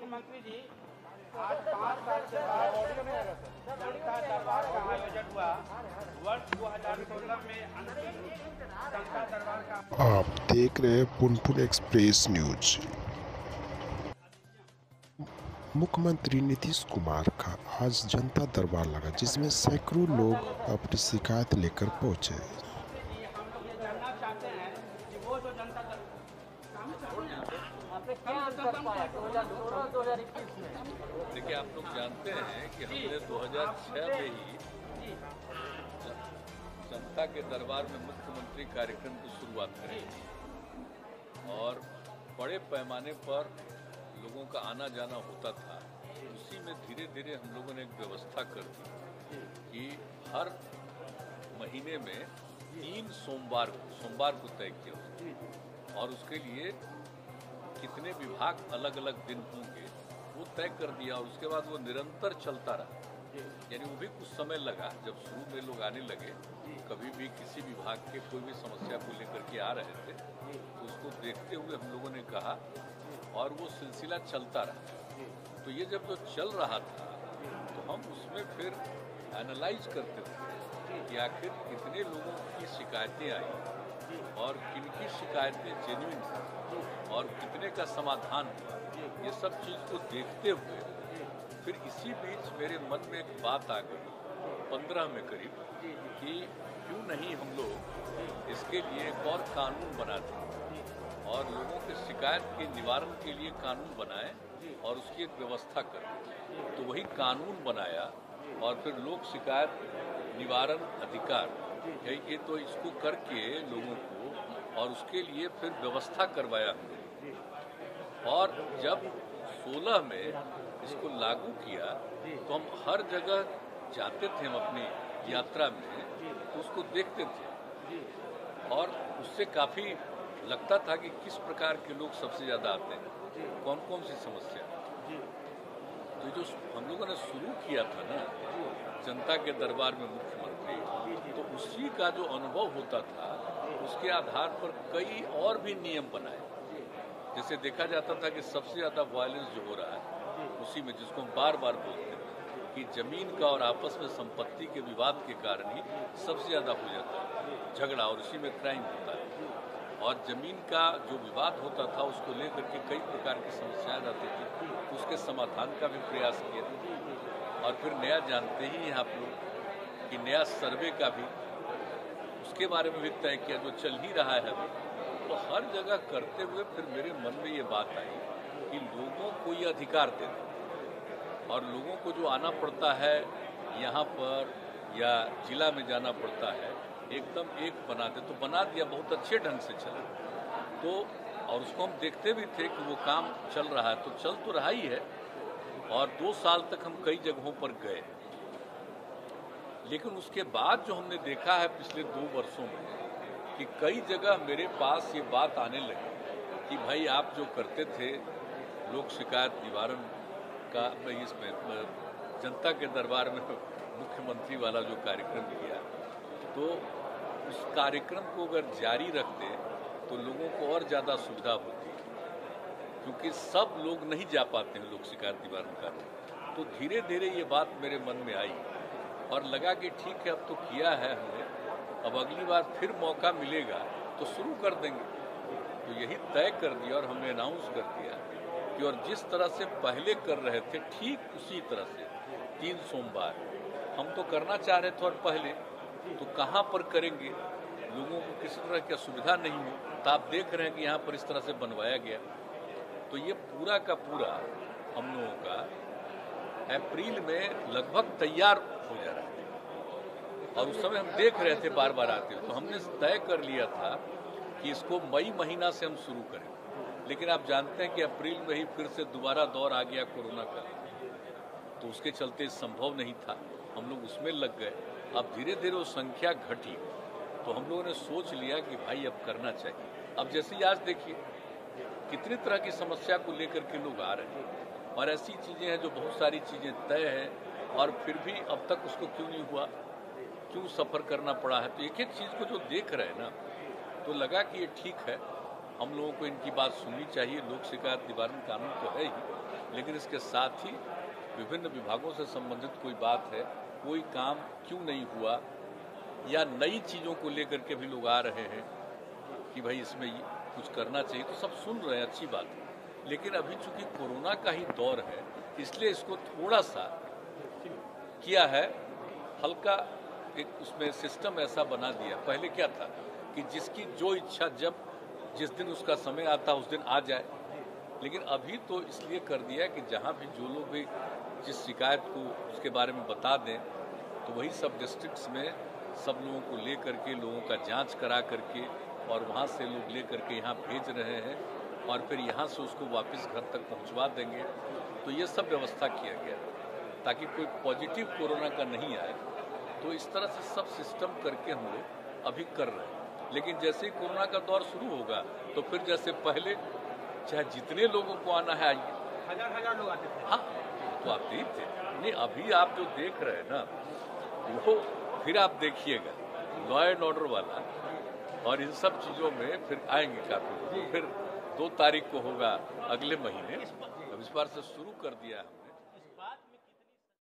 मुख्यमंत्री जी, आज 5 साल के बाद जनता दरबार का आयोजन हुआ। वर्ष 2016 में अंतिम जनता दरबार का आप देख रहे हैं पुनपुन एक्सप्रेस न्यूज। मुख्यमंत्री नीतीश कुमार का आज जनता दरबार लगा, जिसमें सैकड़ों लोग अपनी शिकायत लेकर पहुंचे। हम लोग ये जानना चाहते हैं कि वो जो जनता देखिए, आप लोग जानते हैं कि हमने 2006 में ही जनता के दरबार में मुख्यमंत्री कार्यक्रम की शुरुआत करी और बड़े पैमाने पर लोगों का आना जाना होता था। उसी में धीरे धीरे हम लोगों ने एक व्यवस्था कर दी कि हर महीने में 3 सोमवार को तय किया और उसके लिए कितने विभाग अलग अलग दिन होंगे वो तय कर दिया और उसके बाद वो निरंतर चलता रहा। यानी वो भी कुछ समय लगा, जब शुरू में लोग आने लगे, कभी भी किसी विभाग के कोई भी समस्या को लेकर के आ रहे थे तो उसको देखते हुए हम लोगों ने कहा और वो सिलसिला चलता रहा। तो ये जब जो चल रहा था तो हम उसमें फिर एनालाइज करते थे कि आखिर कितने लोगों की शिकायतें आई और किनकी शिकायतें जेन्युइन थी और कितने का समाधान हुआ। ये सब चीज़ को देखते हुए फिर इसी बीच मेरे मन में एक बात आ गई 15 में करीब कि क्यों नहीं हम लोग इसके लिए एक और कानून बना दें और लोगों के शिकायत के निवारण के लिए कानून बनाएं और उसकी एक व्यवस्था करें। तो वही कानून बनाया और फिर लोक शिकायत निवारण अधिकार ये तो इसको करके लोगों को और उसके लिए फिर व्यवस्था करवाया हमने। और जब 16 में इसको लागू किया तो हम हर जगह जाते थे, हम अपनी यात्रा में तो उसको देखते थे और उससे काफ़ी लगता था कि किस प्रकार के लोग सबसे ज़्यादा आते हैं, कौन कौन सी समस्या। तो जो हम लोगों ने शुरू किया था ना जनता के दरबार में मुख्यमंत्री, तो उसी का जो अनुभव होता था उसके आधार पर कई और भी नियम बनाए। जैसे देखा जाता था कि सबसे ज़्यादा वायलेंस जो हो रहा है उसी में, जिसको हम बार बार बोलते हैं कि ज़मीन का और आपस में संपत्ति के विवाद के कारण ही सबसे ज़्यादा हो जाता है झगड़ा और उसी में क्राइम होता है। और ज़मीन का जो विवाद होता था उसको लेकर के कई प्रकार की समस्याएं आती थी, उसके समाधान का भी प्रयास किया। और फिर नया जानते ही हैं आप लोग कि नया सर्वे का भी उसके बारे में भी तय किया जो चल ही रहा है अभी। तो हर जगह करते हुए फिर मेरे मन में ये बात आई कि लोगों को ये अधिकार दे दें और लोगों को जो आना पड़ता है यहाँ पर या जिला में जाना पड़ता है एकदम एक बना दे। तो बना दिया, बहुत अच्छे ढंग से चला। तो और उसको हम देखते भी थे कि वो काम चल रहा है, तो चल तो रहा ही है। और 2 साल तक हम कई जगहों पर गए, लेकिन उसके बाद जो हमने देखा है पिछले 2 वर्षों में कि कई जगह मेरे पास ये बात आने लगी कि भाई आप जो करते थे लोक शिकायत निवारण का, इसमें जनता के दरबार में मुख्यमंत्री वाला जो कार्यक्रम किया, तो उस कार्यक्रम को अगर जारी रखते तो लोगों को और ज़्यादा सुविधा होती, क्योंकि सब लोग नहीं जा पाते हैं लोक शिकायत निवारण कार्य। तो धीरे धीरे ये बात मेरे मन में आई और लगा कि ठीक है, अब तो किया है हमने, अब अगली बार फिर मौका मिलेगा तो शुरू कर देंगे। तो यही तय कर दिया और हमने अनाउंस कर दिया कि और जिस तरह से पहले कर रहे थे ठीक उसी तरह से 3 सोमवार हम तो करना चाह रहे थे और पहले तो कहाँ पर करेंगे, लोगों को किसी तरह की सुविधा नहीं हो। तो आप देख रहे हैं कि यहाँ पर इस तरह से बनवाया गया। तो ये पूरा का पूरा हम लोगों का अप्रैल में लगभग तैयार हो जा रहा है और उस समय हम देख रहे थे बार बार आते हुए। तो हमने तय कर लिया था कि इसको मई महीना से हम शुरू करें, लेकिन आप जानते हैं कि अप्रैल में ही फिर से दोबारा दौर आ गया कोरोना का, तो उसके चलते संभव नहीं था, हम लोग उसमें लग गए। अब धीरे धीरे वो संख्या घटी तो हम लोगों ने सोच लिया कि भाई अब करना चाहिए। अब जैसे ही आज देखिए कितनी तरह की समस्या को लेकर के लोग आ रहे हैं और ऐसी चीज़ें हैं जो बहुत सारी चीज़ें तय हैं और फिर भी अब तक उसको क्यों नहीं हुआ, क्यों सफ़र करना पड़ा है। तो एक एक चीज़ को जो देख रहे हैं ना, तो लगा कि ये ठीक है, हम लोगों को इनकी बात सुननी चाहिए। लोक शिकायत निवारण कानून तो है ही, लेकिन इसके साथ ही विभिन्न विभागों से संबंधित कोई बात है, कोई काम क्यों नहीं हुआ, या नई चीज़ों को लेकर के भी लोग आ रहे हैं कि भाई इसमें कुछ करना चाहिए, तो सब सुन रहे हैं, अच्छी बात है। लेकिन अभी चूंकि कोरोना का ही दौर है, इसलिए इसको थोड़ा सा किया है, हल्का एक उसमें सिस्टम ऐसा बना दिया। पहले क्या था कि जिसकी जो इच्छा जब जिस दिन उसका समय आता उस दिन आ जाए, लेकिन अभी तो इसलिए कर दिया कि जहाँ भी जो लोग भी जिस शिकायत को उसके बारे में बता दें, तो वही सब डिस्ट्रिक्ट्स में सब लोगों को ले करके, लोगों का जांच करा करके और वहाँ से लोग ले करके यहाँ भेज रहे हैं और फिर यहाँ से उसको वापस घर तक पहुँचवा देंगे। तो ये सब व्यवस्था किया गया ताकि कोई पॉजिटिव कोरोना का नहीं आए। तो इस तरह से सब सिस्टम करके हम लोग अभी कर रहे हैं। लेकिन जैसे ही कोरोना का दौर शुरू होगा तो फिर जैसे पहले चाहे जितने लोगों को आना है आइए, हजार लोग आते थे। हाँ तो आते ही थे। नहीं, अभी आप जो देख रहे हैं ना, वो फिर आप देखिएगा लॉ एंड ऑर्डर वाला और इन सब चीज़ों में फिर आएंगे काफी। फिर 2 तारीख को होगा अगले महीने। अब इस बार से शुरू कर दिया है।